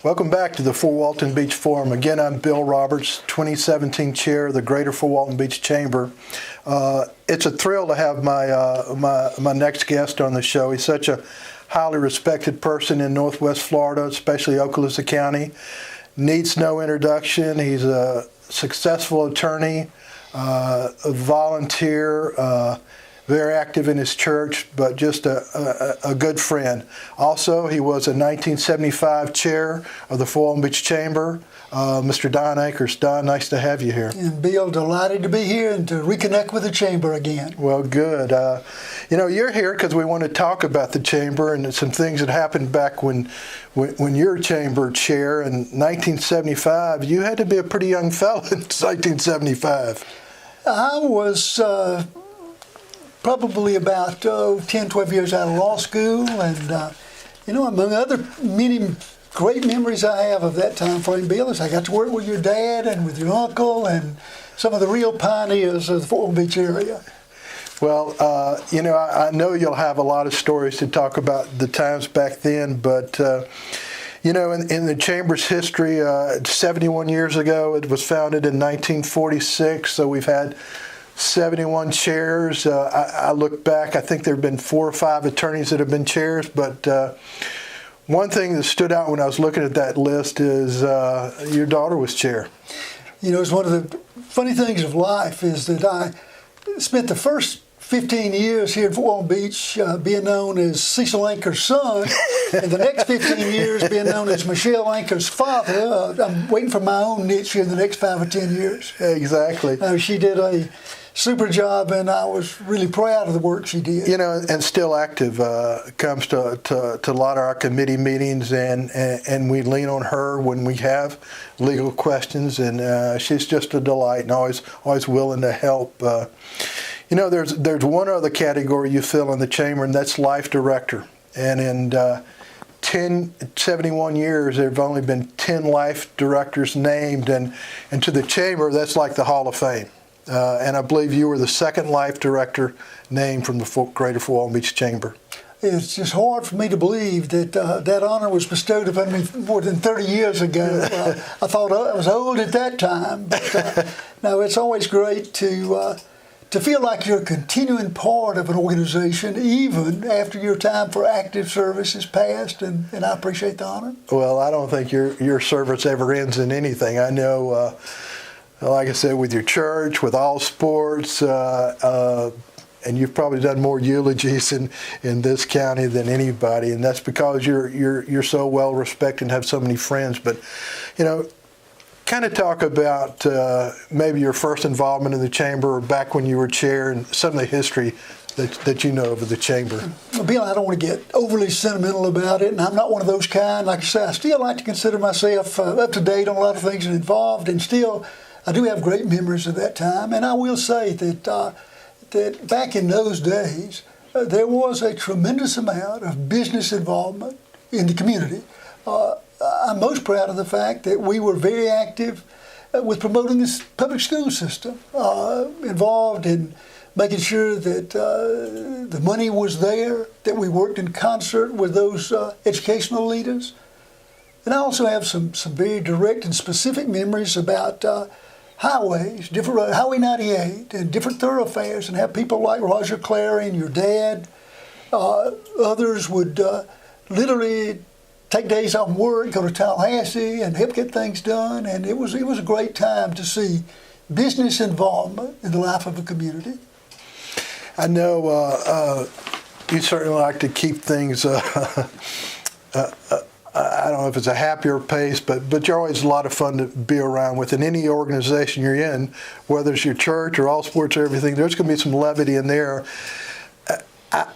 Welcome back to the Fort Walton Beach Forum. Again, I'm Bill Roberts, 2017 chair of the Greater Fort Walton Beach Chamber. It's a thrill to have my next guest on the show. He's such a highly respected person in Northwest Florida, especially Okaloosa County. Needs no introduction. He's a successful attorney, a volunteer, very active in his church, but just a good friend. Also, he was a 1975 chair of the Fort Walton Beach Chamber. Mr. Don Akers. Don, nice to have you here. And Bill, delighted to be here and to reconnect with the Chamber again. Well, good. You're here because we want to talk about the Chamber and some things that happened back when you're Chamber chair in 1975. You had to be a pretty young fellow in 1975. I was probably about 10, 12 years out of law school, and among other many great memories I have of that time frame, Bill, is I got to work with your dad and with your uncle and some of the real pioneers of the Fort Walton Beach area. Well, I know you'll have a lot of stories to talk about the times back then, but in the Chamber's history, 71 years ago, it was founded in 1946, so we've had 71 chairs. I look back, I think there have been 4 or 5 attorneys that have been chairs, but one thing that stood out when I was looking at that list is your daughter was chair. It's one of the funny things of life is that I spent the first 15 years here in Fort Walton Beach being known as Cecil Anker's son, and the next 15 years being known as Michelle Anker's father. I'm waiting for my own niche here in the next 5 or 10 years. Exactly. She did a super job, and I was really proud of the work she did. And still active. Comes to a lot of our committee meetings, and we lean on her when we have legal questions, and she's just a delight and always willing to help. There's one other category you fill in the Chamber, and that's life director. And in 71 years, there have only been 10 life directors named, and to the Chamber, that's like the Hall of Fame. And I believe you were the second life director named from the Greater Fort Walton Beach Chamber. It's just hard for me to believe that that honor was bestowed upon me more than 30 years ago. I thought I was old at that time. But no, it's always great to feel like you're a continuing part of an organization even after your time for active service is past, and I appreciate the honor. Well, I don't think your service ever ends in anything. I know, like I said, with your church, with all sports, and you've probably done more eulogies in this county than anybody, and that's because you're so well respected and have so many friends. But, kind of talk about maybe your first involvement in the Chamber or back when you were chair and some of the history that you know of the Chamber. Well, Bill, I don't want to get overly sentimental about it, and I'm not one of those kind. Like I say, I still like to consider myself up to date on a lot of things and involved, and still I do have great memories of that time. And I will say that that back in those days, there was a tremendous amount of business involvement in the community. I'm most proud of the fact that we were very active with promoting this public school system, involved in making sure that the money was there, that we worked in concert with those educational leaders. And I also have some very direct and specific memories about highways, different Highway 98 and different thoroughfares, and have people like Roger Clary and your dad. Others would literally take days off work, go to Tallahassee, and help get things done. And it was a great time to see business involvement in the life of a community. I know you certainly like to keep things. I don't know if it's a happier pace, but you're always a lot of fun to be around with. In any organization you're in, whether it's your church or all sports or everything, there's going to be some levity in there.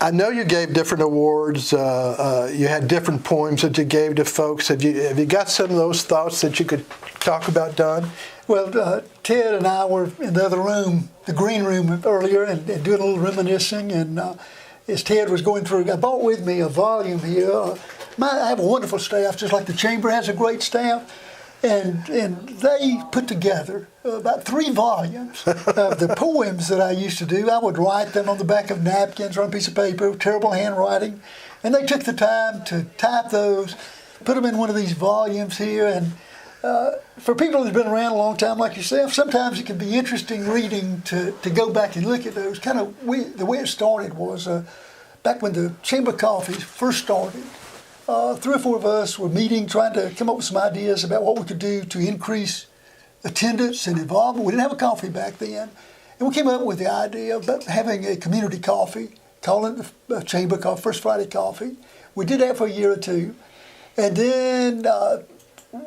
I know you gave different awards. You had different poems that you gave to folks. Have you got some of those thoughts that you could talk about, Don? Well, Ted and I were in the other room, the green room earlier, and doing a little reminiscing. And as Ted was going through, I brought with me a volume here. I have a wonderful staff, just like the Chamber has a great staff. And they put together about 3 volumes of the poems that I used to do. I would write them on the back of napkins or on a piece of paper with terrible handwriting. And they took the time to type those put them in one of these volumes here. And for people who've been around a long time like yourself, sometimes it can be interesting reading to go back and look at those. The way it started was back when the Chamber Coffees first started. 3 or 4 of us were meeting, trying to come up with some ideas about what we could do to increase attendance and involvement. We didn't have a coffee back then. And we came up with the idea of having a community coffee, calling it the Chamber Coffee, First Friday Coffee. We did that for a year or two. And then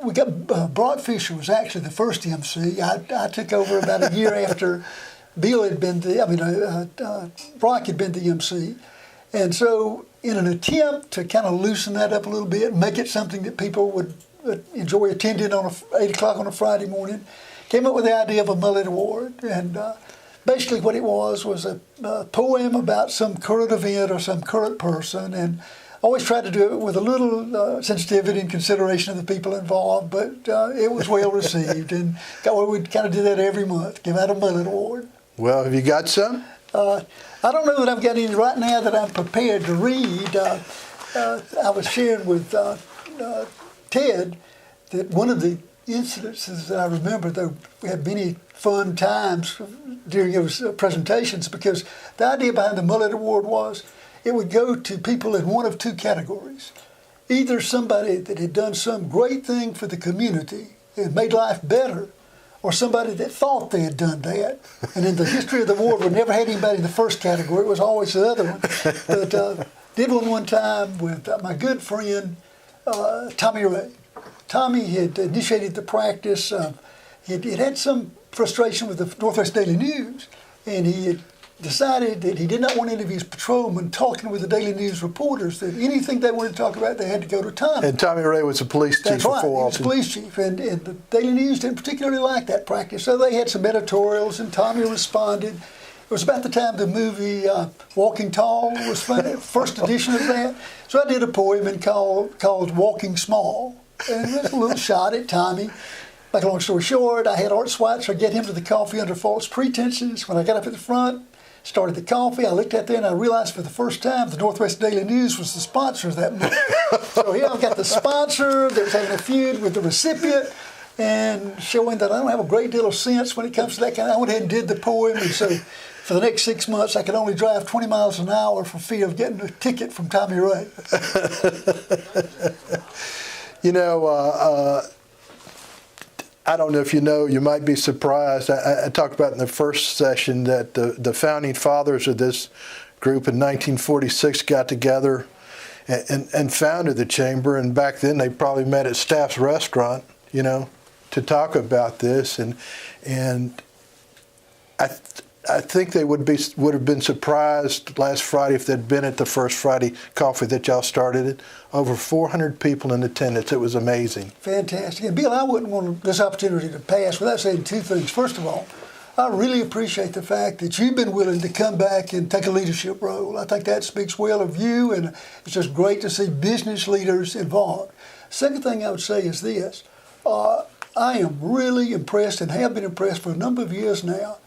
we got, Brock Fisher was actually the first MC. I took over about a year after Bill had been Brock had been the MC. And so in an attempt to kind of loosen that up a little bit, make it something that people would enjoy attending on 8 o'clock on a Friday morning, came up with the idea of a Mullet Award. And basically what it was a poem about some current event or some current person. And I always tried to do it with a little sensitivity and consideration of the people involved, but it was well received. And we'd kind of do that every month, give out a Mullet Award. Well, have you got some? I don't know that I've got any right now that I'm prepared to read. I was sharing with Ted that one of the incidences that I remember, though we had many fun times during those presentations, because the idea behind the Mullet Award was it would go to people in one of 2 categories. Either somebody that had done some great thing for the community and made life better, or somebody that thought they had done that. And in the history of the award, we never had anybody in the first category. It was always the other one. But did one time with my good friend, Tommy Ray. Tommy had initiated the practice. He had some frustration with the Northwest Daily News, and he had decided that he did not want any of his patrolmen talking with the Daily News reporters, that anything they wanted to talk about, they had to go to Tommy. And Tommy Ray was the police chief. That's right, Walton. he was the police chief. And the Daily News didn't particularly like that practice, so they had some editorials, and Tommy responded. It was about the time the movie Walking Tall was first edition of that. So I did a poem called Walking Small, and it was a little shot at Tommy. Make a long story short, I had Art Schweitzer get him to the coffee under false pretenses. When I got up at the front, started the coffee, I looked out there and I realized for the first time the Northwest Daily News was the sponsor of that movie. So here I've got the sponsor that was having a feud with the recipient and showing that I don't have a great deal of sense when it comes to that kind of. I went ahead and did the poem, and so for the next 6 months I could only drive 20 miles an hour for fear of getting a ticket from Tommy Ray. You know, I don't know if you know, you might be surprised. I talked about in the first session that the founding fathers of this group in 1946 got together and founded the Chamber. And back then they probably met at Staff's restaurant, you know, to talk about this. And I think they would have been surprised last Friday if they'd been at the First Friday Coffee that y'all started it. Over 400 people in attendance. It was amazing. Fantastic. And Bill, I wouldn't want this opportunity to pass without saying 2 things. First of all, I really appreciate the fact that you've been willing to come back and take a leadership role. I think that speaks well of you, and it's just great to see business leaders involved. Second thing I would say is this. I am really impressed and have been impressed for a number of years now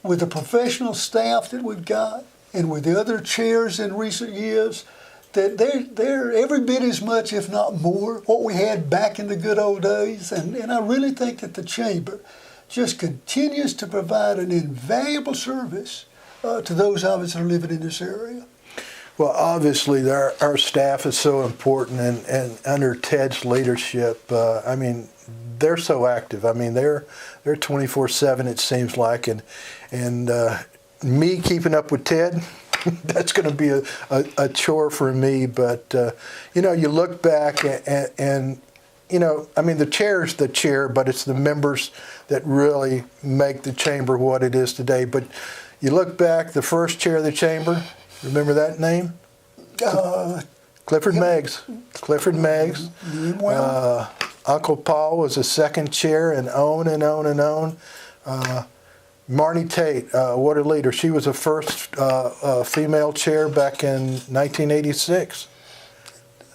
with the professional staff that we've got and with the other chairs in recent years, that they're every bit as much, if not more, what we had back in the good old days. And I really think that the Chamber just continues to provide an invaluable service to those of us that are living in this area. Well, obviously, our staff is so important, and under Ted's leadership, I mean, they're so active. I mean, they're 24/7, it seems like, and me keeping up with Ted, that's going to be a chore for me. But you know, you look back and you know, I mean, the chair is the chair, but it's the members that really make the Chamber what it is today. But you look back, the first chair of the Chamber, remember that name? Clifford Meggs. Clifford Meggs. Well, Uncle Paul was the second chair, and on and on and on. Marnie Tate, what a leader. She was the first female chair back in 1986.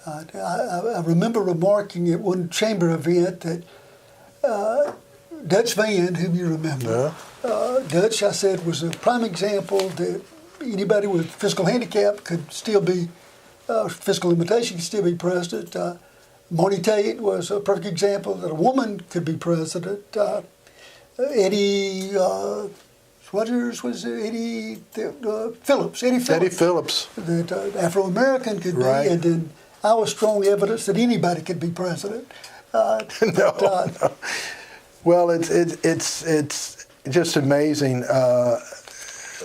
I remember remarking at one Chamber event that Dutch Van, whom you remember, Dutch, I said, was a prime example that anybody with physical handicap could still be, physical limitation could still be president. Marty Tate was a perfect example that a woman could be president. Eddie, Phillips. Eddie Phillips. That Afro-American could be, Right. and then I was strong evidence that anybody could be president. No. Well, it's just amazing.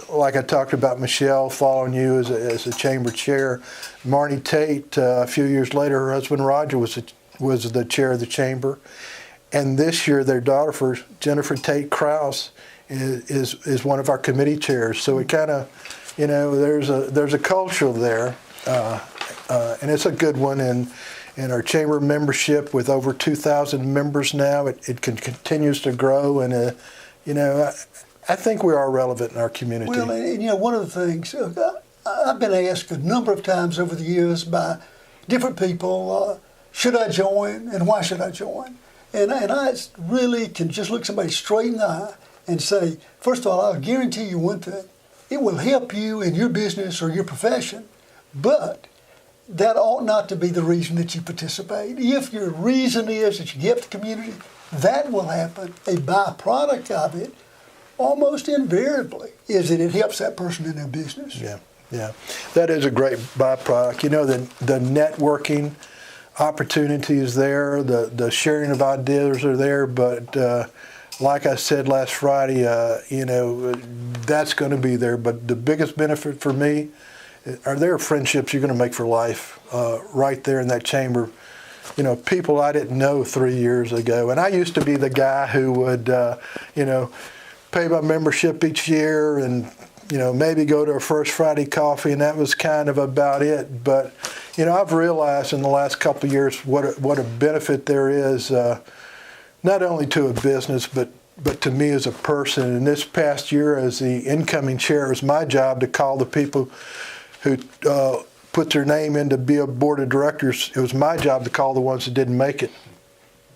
Like I talked about Michelle following you as a chamber chair. Marnie Tate, a few years later, her husband Roger was the chair of the chamber. And this year, their daughter, Jennifer Tate Krause, is one of our committee chairs. So it kind of, there's a culture there, and it's a good one. And our chamber membership, with over 2,000 members now, it continues to grow. And I think we are relevant in our community. Well, and one of the things I've been asked a number of times over the years by different people, should I join and why should I join? And I really can just look somebody straight in the eye and say, first of all, I'll guarantee you one thing. It will help you in your business or your profession, but that ought not to be the reason that you participate. If your reason is that you help the community, that will happen. A byproduct of it, almost invariably, is that it helps that person in their business. Yeah. That is a great byproduct. The networking opportunities there, the sharing of ideas are there, but like I said last Friday, that's going to be there. But the biggest benefit for me are there friendships you're going to make for life right there in that chamber. People I didn't know 3 years ago. And I used to be the guy who would, pay my membership each year and, maybe go to a First Friday coffee, and that was kind of about it. But, I've realized in the last couple of years what a benefit there is, not only to a business, but to me as a person. And this past year as the incoming chair, it was my job to call the people who put their name in to be a board of directors. It was my job to call the ones that didn't make it.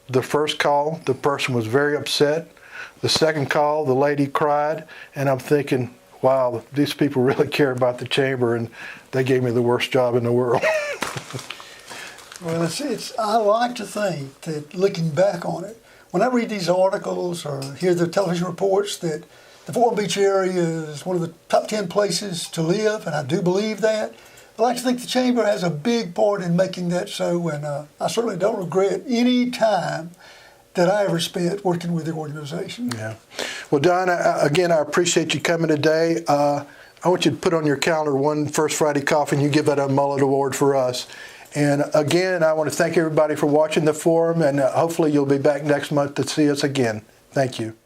The first call, the person was very upset. The second call, the lady cried, and I'm thinking, wow, these people really care about the chamber, and they gave me the worst job in the world. Well, I like to think that looking back on it, when I read these articles or hear the television reports that the Fort Beach area is one of the top 10 places to live, and I do believe that, I like to think the chamber has a big part in making that so, and I certainly don't regret any time that I ever spent working with the organization. Yeah. Well, Don, again, I appreciate you coming today. I want you to put on your calendar one First Friday coffee, and you give that a Mullet Award for us. And again, I want to thank everybody for watching the forum, and hopefully you'll be back next month to see us again. Thank you.